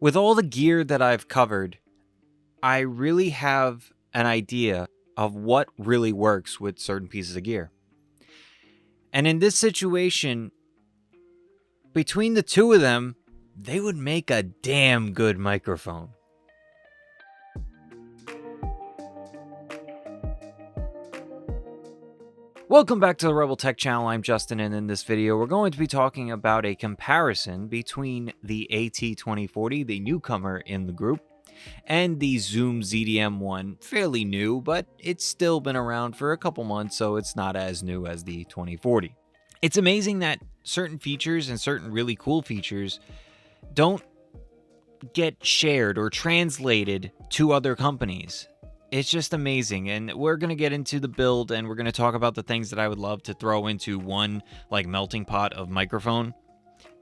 With all the gear that I've covered, I really have an idea of what really works with certain pieces of gear. And in this situation, between the two of them, they would make a damn good microphone. Welcome back to the Rebel Tech channel. I'm Justin, and in this video we're going to be talking about a comparison between the AT2040, the newcomer in the group, and the Zoom ZDM-1, fairly new, but it's still been around for a couple months, so it's not as new as the 2040. It's amazing that certain features and certain really cool features don't get shared or translated to other companies. It's just amazing, and we're going to get into the build, and we're going to talk about the things that I would love to throw into one, like, melting pot of microphone.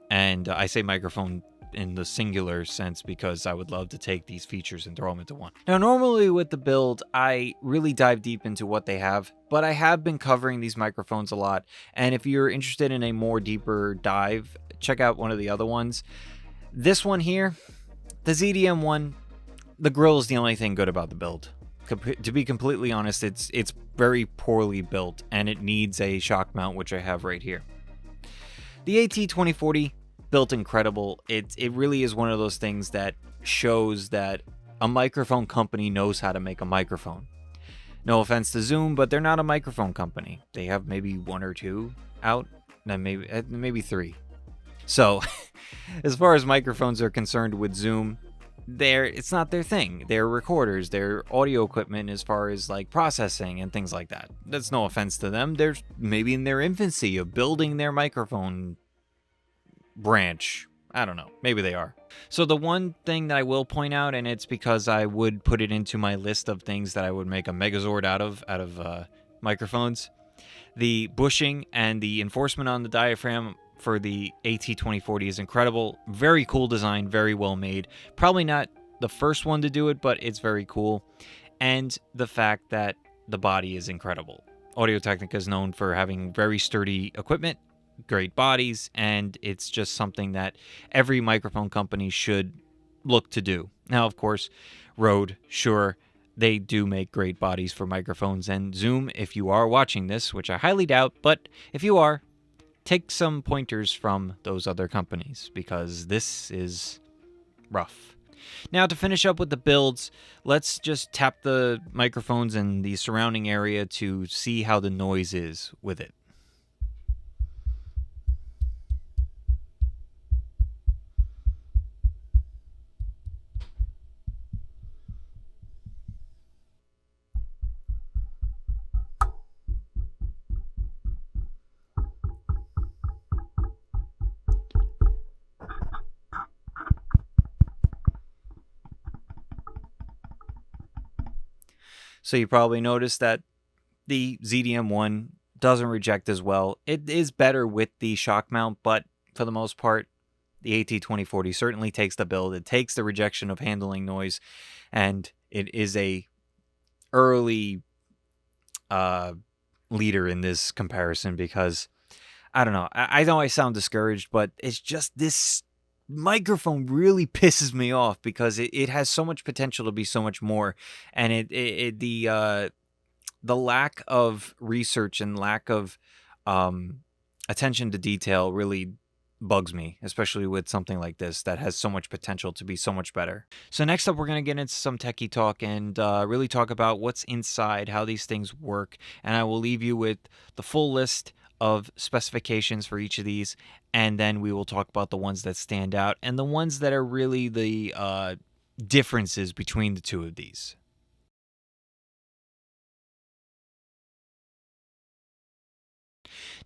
And I say microphone in the singular sense because I would love to take these features and throw them into one. Now, normally with the build, I really dive deep into what they have, but I have been covering these microphones a lot, and if you're interested in a more deeper dive, check out one of the other ones. This one here, the ZDM-1, the grill is the only thing good about the build. To be completely honest, it's very poorly built, and it needs a shock mount, which I have right here. The AT2040, built incredible. It really is one of those things that shows that a microphone company knows how to make a microphone. No offense to Zoom, but they're not a microphone company. They have maybe one or two out, and maybe three. So, as far as microphones are concerned with Zoom, it's not their thing. They're recorders, they're audio equipment as far as like processing and things like that. That's no offense to them. They're maybe in their infancy of building their microphone branch. I don't know. Maybe they are. So the one thing that I will point out, and it's because I would put it into my list of things that I would make a Megazord out of microphones, the bushing and the enforcement on the diaphragm for the AT2040 is incredible. Very cool design, very well made. Probably not the first one to do it, but it's very cool. And the fact that the body is incredible. Audio-Technica is known for having very sturdy equipment, great bodies, and it's just something that every microphone company should look to do. Now, of course, Rode, sure, they do make great bodies for microphones. And Zoom, if you are watching this, which I highly doubt, but if you are, take some pointers from those other companies, because this is rough. Now, to finish up with the builds, let's just tap the microphones and the surrounding area to see how the noise is with it. So you probably noticed that the ZDM-1 doesn't reject as well. It is better with the shock mount, but for the most part, the AT2040 certainly takes the build. It takes the rejection of handling noise, and it is a early leader in this comparison because, I don't know, I know I sound discouraged, but it's just this microphone really pisses me off because it has so much potential to be so much more, and the lack of research and lack of attention to detail really bugs me, especially with something like this that has so much potential to be so much better. So next up, we're going to get into some techie talk and really talk about what's inside, how these things work, and I will leave you with the full list of specifications for each of these, and then we will talk about the ones that stand out and the ones that are really the differences between the two of these.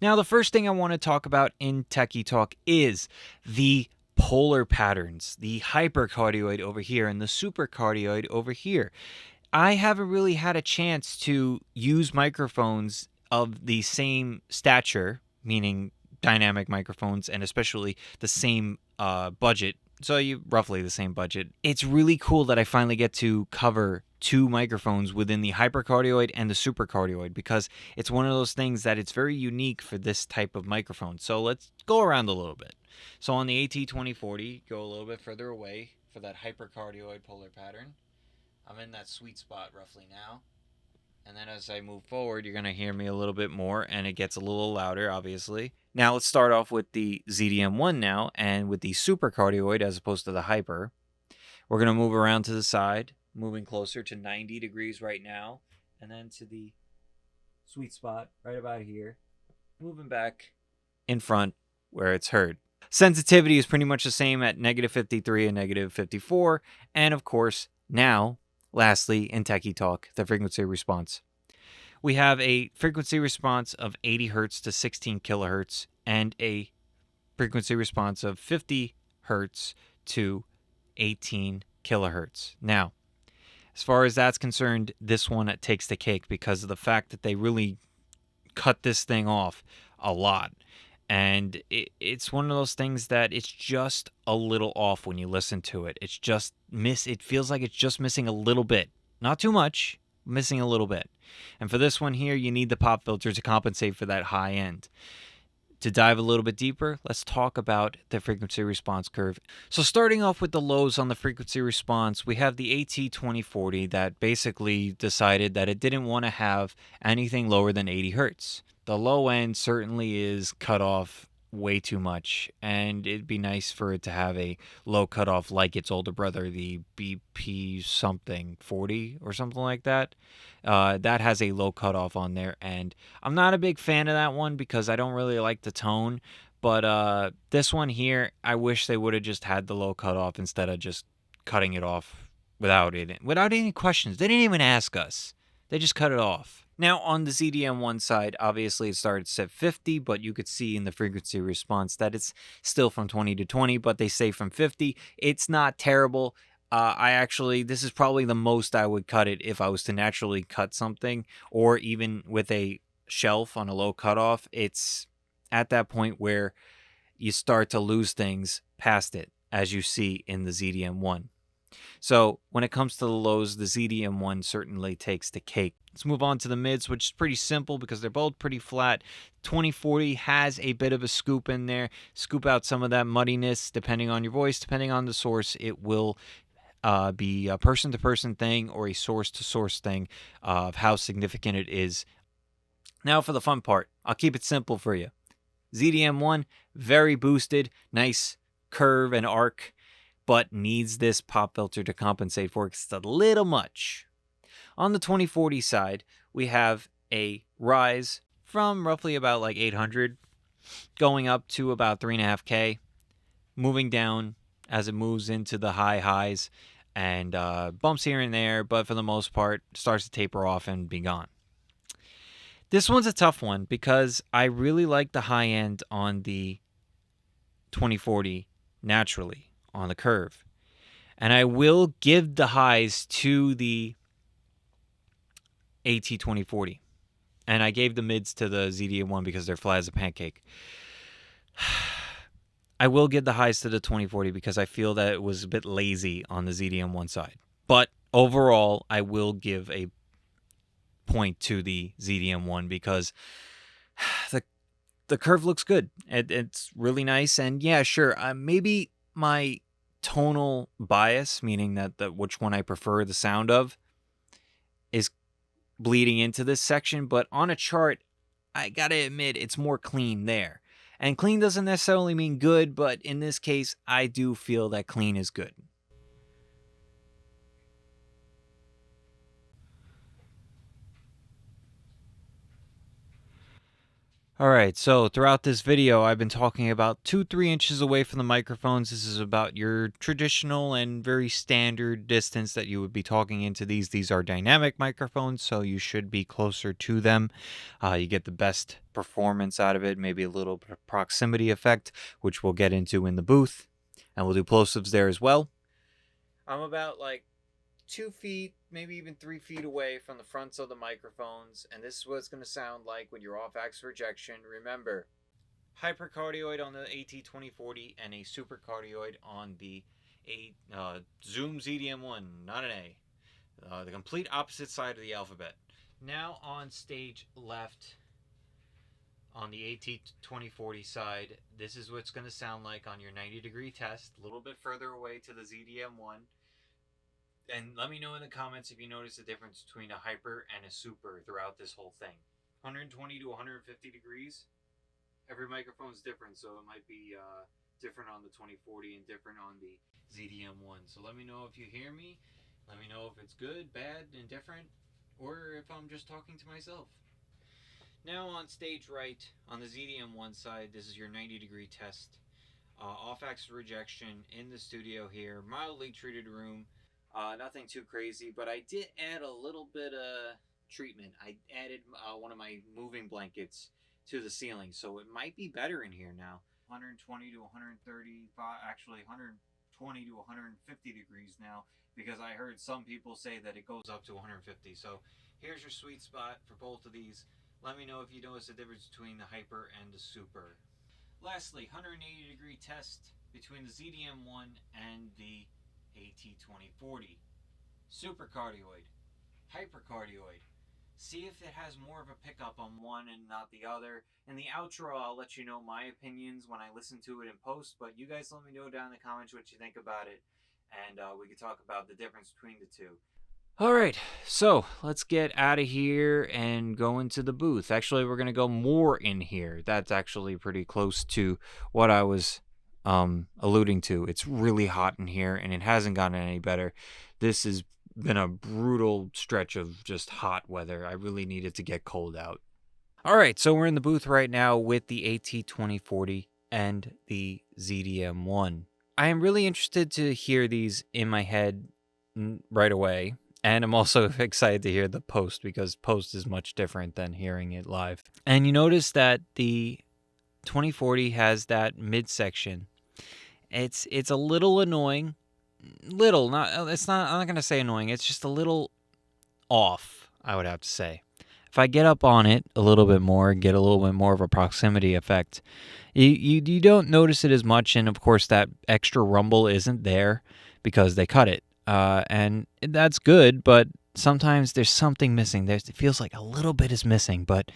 Now, the first thing I want to talk about in Techie Talk is the polar patterns, the hypercardioid over here and the supercardioid over here. I haven't really had a chance to use microphones of the same stature, meaning dynamic microphones, and especially the same budget. So roughly the same budget. It's really cool that I finally get to cover two microphones within the hypercardioid and the supercardioid, because it's one of those things that it's very unique for this type of microphone. So let's go around a little bit. So on the AT2040, go a little bit further away for that hypercardioid polar pattern. I'm in that sweet spot roughly now. And then as I move forward, you're going to hear me a little bit more, and it gets a little louder, obviously. Now let's start off with the ZDM-1 now, and with the supercardioid as opposed to the hyper. We're going to move around to the side, moving closer to 90 degrees right now, and then to the sweet spot right about here, moving back in front where it's heard. Sensitivity is pretty much the same at -53 and -54, and of course, now, lastly, in Techy talk, the frequency response. We have a frequency response of 80 hertz to 16 kilohertz and a frequency response of 50 hertz to 18 kilohertz. Now, as far as that's concerned, this one takes the cake because of the fact that they really cut this thing off a lot. And it's one of those things that it's just a little off when you listen to it. It's just it feels like it's just missing a little bit. Not too much, missing a little bit. And for this one here, you need the pop filter to compensate for that high end. To dive a little bit deeper, let's talk about the frequency response curve. So starting off with the lows on the frequency response, we have the AT2040 that basically decided that it didn't want to have anything lower than 80 hertz. The low end certainly is cut off way too much, and it'd be nice for it to have a low cutoff like its older brother, the BP something 40 or something like that. That has a low cutoff on there, and I'm not a big fan of that one because I don't really like the tone. But this one here, I wish they would have just had the low cutoff instead of just cutting it off without any questions. They didn't even ask us. They just cut it off. Now, on the ZDM-1 side, obviously it starts at 50, but you could see in the frequency response that it's still from 20 to 20, but they say from 50. It's not terrible. This is probably the most I would cut it if I was to naturally cut something, or even with a shelf on a low cutoff. It's at that point where you start to lose things past it, as you see in the ZDM-1. So when it comes to the lows, the ZDM-1 certainly takes the cake. Let's move on to the mids, which is pretty simple because they're both pretty flat. 2040 has a bit of a scoop in there. Scoop out some of that muddiness depending on your voice, depending on the source. It will be a person-to-person thing or a source-to-source thing of how significant it is. Now for the fun part. I'll keep it simple for you. ZDM-1, very boosted, nice curve and arc, but needs this pop filter to compensate for it. It's a little much. On the 2040 side, we have a rise from roughly about like 800 going up to about 3.5K, moving down as it moves into the high highs and bumps here and there, but for the most part starts to taper off and be gone. This one's a tough one because I really like the high end on the 2040 naturally on the curve. And I will give the highs to the AT2040. And I gave the mids to the ZDM-1 because they're flat as a pancake. I will give the highs to the 2040 because I feel that it was a bit lazy on the ZDM-1 side. But overall, I will give a point to the ZDM-1 because the curve looks good. It's really nice. And yeah, sure, maybe my tonal bias, meaning that which one I prefer the sound of, is bleeding into this section, but on a chart, I gotta admit, it's more clean there. And clean doesn't necessarily mean good, but in this case, I do feel that clean is good. Alright, so throughout this video, I've been talking about 2-3 inches away from the microphones. This is about your traditional and very standard distance that you would be talking into these. These are dynamic microphones, so you should be closer to them. You get the best performance out of it, maybe a little proximity effect, which we'll get into in the booth. And we'll do plosives there as well. I'm about like 2 feet, maybe even 3 feet away from the fronts of the microphones, and this is what it's going to sound like when you're off-axis rejection. Remember, hypercardioid on the AT2040 and a supercardioid on the Zoom ZDM-1, not an A. The complete opposite side of the alphabet. Now on stage left, on the AT2040 side, this is what's going to sound like on your 90-degree test, a little bit further away to the ZDM-1. And let me know in the comments if you notice the difference between a hyper and a super throughout this whole thing. 120 to 150 degrees. Every microphone is different, so it might be different on the 2040 and different on the ZDM-1. So let me know if you hear me. Let me know if it's good, bad, indifferent, or if I'm just talking to myself. Now on stage right, on the ZDM-1 side, this is your 90-degree test. Off-axis rejection in the studio here. Mildly treated room. Nothing too crazy, but I did add a little bit of treatment. I added one of my moving blankets to the ceiling, so it might be better in here now. 120 to 135, actually 120 to 150 degrees now, because I heard some people say that it goes up to 150. So here's your sweet spot for both of these. Let me know if you notice the difference between the hyper and the super. Lastly, 180 degree test between the ZDM-1 and the AT2040. Supercardioid, hypercardioid. See if it has more of a pickup on one and not the other. In the outro, I'll let you know my opinions when I listen to it in post, but you guys let me know down in the comments what you think about it, and we can talk about the difference between the two. All right, so let's get out of here and go into the booth. Actually, we're going to go more in here. That's actually pretty close to what I was alluding to. It's really hot in here, and it hasn't gotten any better. This has been a brutal stretch of just hot weather. I really needed to get cold out. All right, so we're in the booth right now with the AT2040 and the ZDM-1. I am really interested to hear these in my head right away. And I'm also excited to hear the post, because post is much different than hearing it live. And you notice that the 2040 has that midsection. It's a little annoying. I'm not going to say annoying. It's just a little off, I would have to say. If I get up on it a little bit more, get a little bit more of a proximity effect, you don't notice it as much. And of course, that extra rumble isn't there because they cut it. And that's good, but sometimes there's something missing. It feels like a little bit is missing, but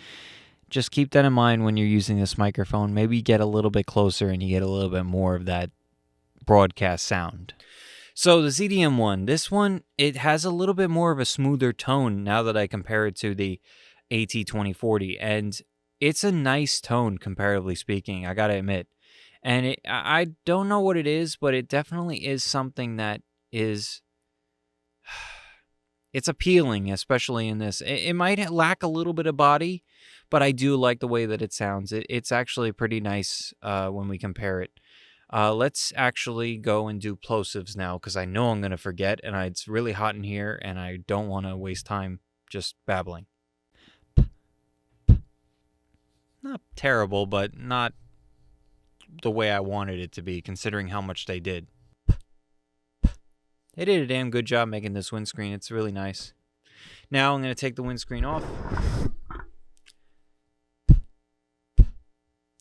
just keep that in mind when you're using this microphone. Maybe get a little bit closer and you get a little bit more of that broadcast sound. So the ZDM-1, this one, it has a little bit more of a smoother tone now that I compare it to the AT2040, and it's a nice tone comparatively speaking, I gotta admit. And I don't know what it is, but it definitely is something that is, it's appealing, especially in this. It might lack a little bit of body, but I do like the way that it sounds. It's actually pretty nice when we compare it. Let's actually go and do plosives now, because I know I'm going to forget, and it's really hot in here, and I don't want to waste time just babbling. Not terrible, but not the way I wanted it to be, considering how much they did. They did a damn good job making this windscreen. It's really nice. Now I'm going to take the windscreen off.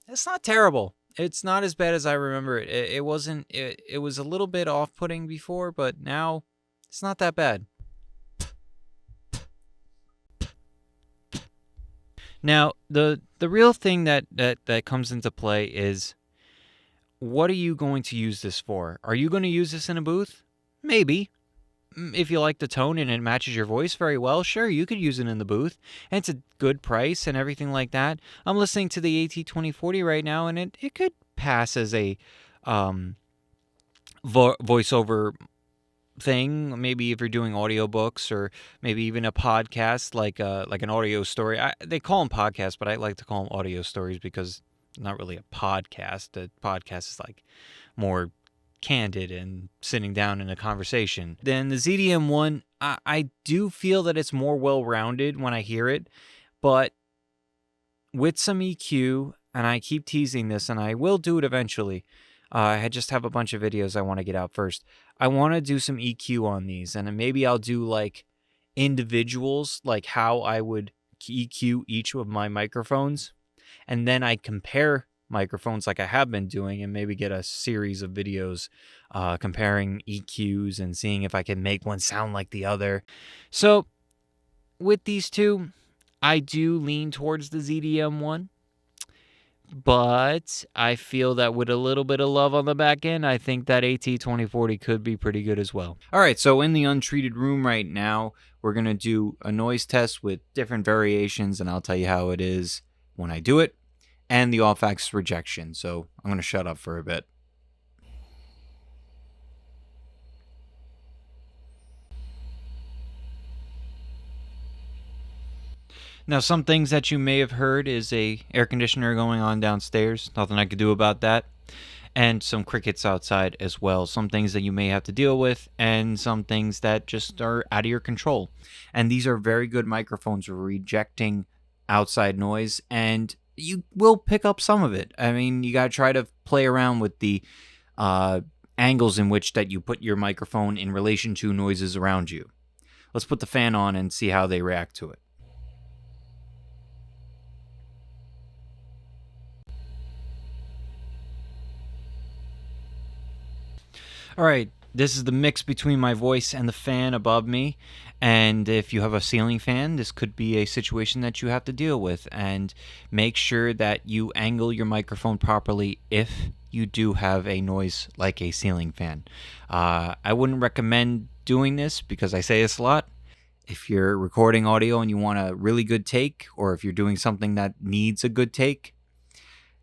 It's not terrible. It's not as bad as I remember it. It wasn't. It was a little bit off-putting before, but now it's not that bad. Now, the real thing that comes into play is, what are you going to use this for? Are you going to use this in a booth? Maybe. If you like the tone and it matches your voice very well, sure, you could use it in the booth. And it's a good price and everything like that. I'm listening to the AT2040 right now, and it could pass as a voiceover thing. Maybe if you're doing audiobooks, or maybe even a podcast, like an audio story. They call them podcasts, but I like to call them audio stories, because it's not really a podcast. A podcast is like more candid and sitting down in a conversation. Then the ZDM-1, I do feel that it's more well-rounded when I hear it, but with some EQ, and I keep teasing this, and I will do it eventually. I just have a bunch of videos I want to get out first. I want to do some EQ on these, and maybe I'll do like individuals, like how I would EQ each of my microphones, and then I compare microphones like I have been doing, and maybe get a series of videos comparing EQs and seeing if I can make one sound like the other. So with these two, I do lean towards the ZDM-1. but I feel that with a little bit of love on the back end, I think that AT2040 could be pretty good as well. All right, so in the untreated room right now, we're going to do a noise test with different variations, and I'll tell you how it is when I do it, and the off-axis rejection. So I'm going to shut up for a bit. Now, some things that you may have heard is a air conditioner going on downstairs. Nothing I could do about that. And some crickets outside as well. Some things that you may have to deal with, and some things that just are out of your control. And these are very good microphones for rejecting outside noise, and you will pick up some of it. I mean, you got to try to play around with the angles in which that you put your microphone in relation to noises around you. Let's put the fan on and see how they react to it. All right, this is the mix between my voice and the fan above me. And if you have a ceiling fan, this could be a situation that you have to deal with. And make sure that you angle your microphone properly if you do have a noise like a ceiling fan. I wouldn't recommend doing this because I say this a lot. If you're recording audio and you want a really good take, or if you're doing something that needs a good take,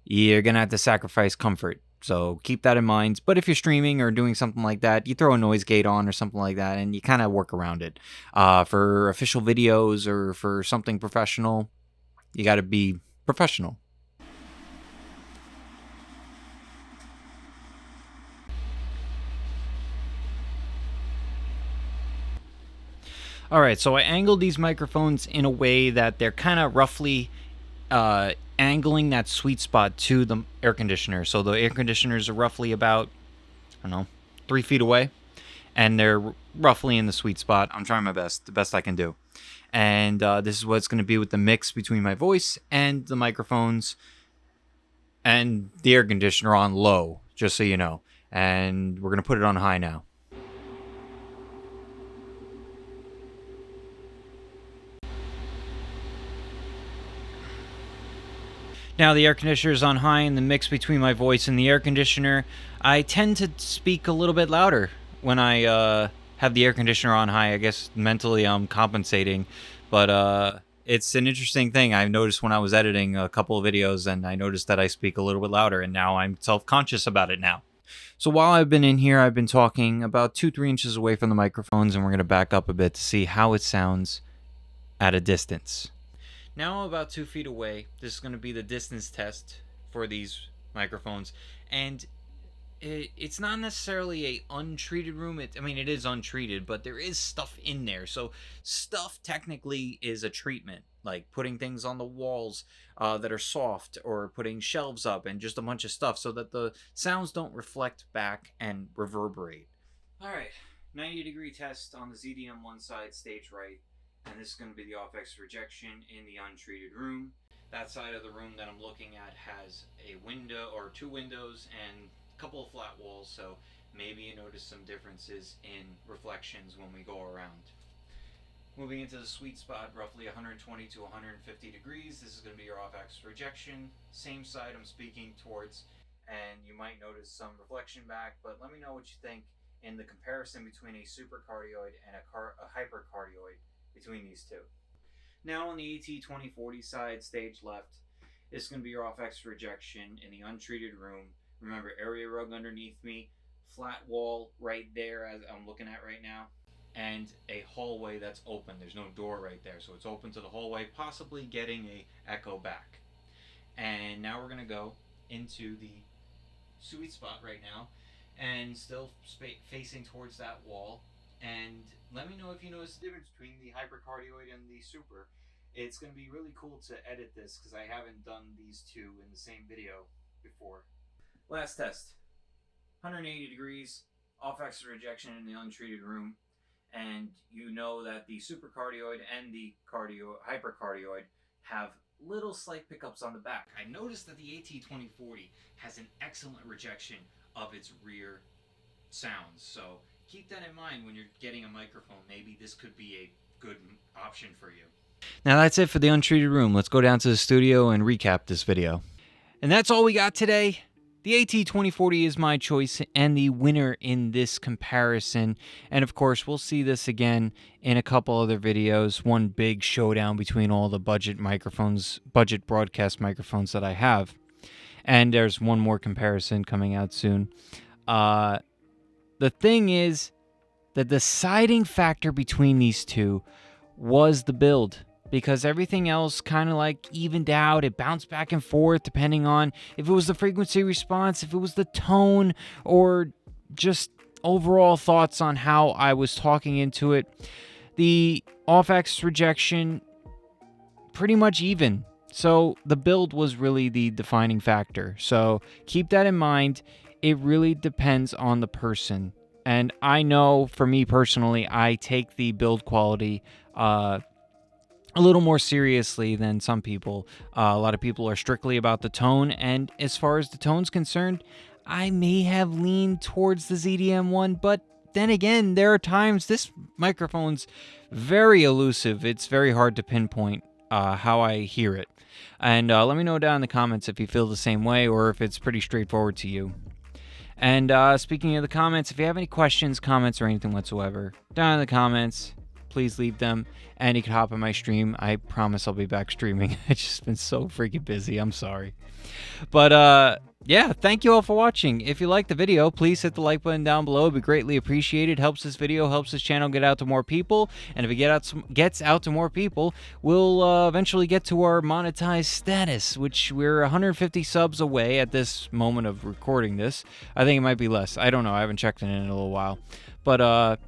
you're going to have to sacrifice comfort. So keep that in mind. But if you're streaming or doing something like that, you throw a noise gate on or something like that, and you kind of work around it. For official videos or for something professional, you got to be professional. All right, so I angled these microphones in a way that they're kind of roughly angling that sweet spot to the air conditioner. So the air conditioners are roughly about, I don't know, 3 feet away, and they're roughly in the sweet spot. I'm trying my best, the best I can do. And this is what it's going to be with the mix between my voice and the microphones and the air conditioner on low, just so you know. And we're going to put it on high now. Now the air conditioner is on high, and the mix between my voice and the air conditioner, I tend to speak a little bit louder when I have the air conditioner on high. I guess mentally I'm compensating, but it's an interesting thing. I noticed when I was editing a couple of videos, and I noticed that I speak a little bit louder, and now I'm self-conscious about it now. So while I've been in here, I've been talking about 2-3 inches away from the microphones, and we're going to back up a bit to see how it sounds at a distance. Now I'm about 2 feet away. This is going to be the distance test for these microphones. And it's not necessarily a untreated room. I mean, it is untreated, but there is stuff in there. So stuff technically is a treatment, like putting things on the walls that are soft, or putting shelves up, and just a bunch of stuff so that the sounds don't reflect back and reverberate. All right, 90-degree test on the ZDM-1 side, stage right. And this is going to be the off-axis rejection in the untreated room. That side of the room that I'm looking at has a window, or 2 windows, and a couple of flat walls, so maybe you notice some differences in reflections when we go around. Moving into the sweet spot, roughly 120 to 150 degrees. This is going to be your off-axis rejection. Same side I'm speaking towards, and you might notice some reflection back, but let me know what you think in the comparison between a supercardioid and a hypercardioid between these two. Now on the AT2040 side, stage left, this is going to be your off-axis rejection in the untreated room. Remember, area rug underneath me, flat wall right there as I'm looking at right now, and a hallway that's open. There's no door right there, so it's open to the hallway, possibly getting a echo back. And now we're going to go into the sweet spot right now, and still facing towards that wall. And let me know if you notice the difference between the hypercardioid and the super. It's going to be really cool to edit this because I haven't done these two in the same video before. Last test. 180 degrees, off-axis rejection in the untreated room. And you know that the supercardioid and the hypercardioid have little slight pickups on the back. I noticed that the AT2040 has an excellent rejection of its rear sounds, so keep that in mind when you're getting a microphone. Maybe this could be a good option for you. Now that's it for the untreated room. Let's go down to the studio and recap this video. And that's all we got today. The AT2040 is my choice and the winner in this comparison. And of course, we'll see this again in a couple other videos. One big showdown between all the budget microphones, budget broadcast microphones that I have. And there's one more comparison coming out soon. The thing is, the deciding factor between these two was the build. Because everything else kind of like evened out. It bounced back and forth depending on if it was the frequency response, if it was the tone, or just overall thoughts on how I was talking into it. The off-axis rejection, pretty much even. So the build was really the defining factor. So keep that in mind. It really depends on the person. And I know for me personally, I take the build quality a little more seriously than some people. A lot of people are strictly about the tone, and as far as the tone's concerned, I may have leaned towards the ZDM-1, but then again, there are times this microphone's very elusive. It's very hard to pinpoint how I hear it. And let me know down in the comments if you feel the same way or if it's pretty straightforward to you. And speaking of the comments, if you have any questions, comments, or anything whatsoever, down in the comments, please leave them, and you can hop on my stream. I promise I'll be back streaming. I've just been so freaking busy. I'm sorry. But, yeah, thank you all for watching. If you liked the video, please hit the like button down below. It'd be greatly appreciated. Helps this video, helps this channel get out to more people. And if it gets out to more people, we'll eventually get to our monetized status, which we're 150 subs away at this moment of recording this. I think it might be less. I don't know. I haven't checked it in a little while. But,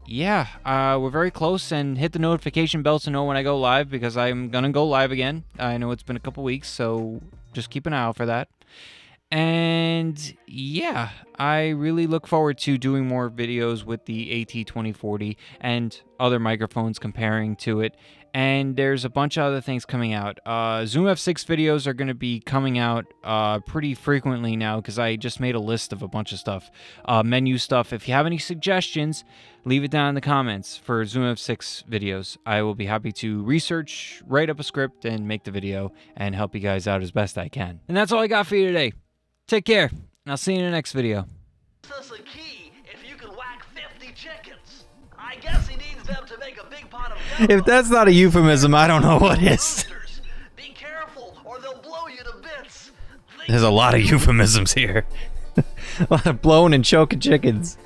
yeah, we're very close, and hit the notification bell to know when I go live, because I'm going to go live again. I know it's been a couple weeks, so just keep an eye out for that. And yeah, I really look forward to doing more videos with the AT2040 and other microphones comparing to it. And there's a bunch of other things coming out. Zoom F6 videos are going to be coming out pretty frequently now, because I just made a list of a bunch of stuff. Menu stuff. If you have any suggestions, leave it down in the comments for Zoom F6 videos. I will be happy to research, write up a script, and make the video and help you guys out as best I can. And that's all I got for you today. Take care, and I'll see you in the next video. This a key if you can whack 50 chickens. I guess he needs them to make a big pot of If that's not a euphemism, I don't know what is. Be careful, or they'll blow you to bits. There's a lot of euphemisms here. A lot of blowing and choking chickens.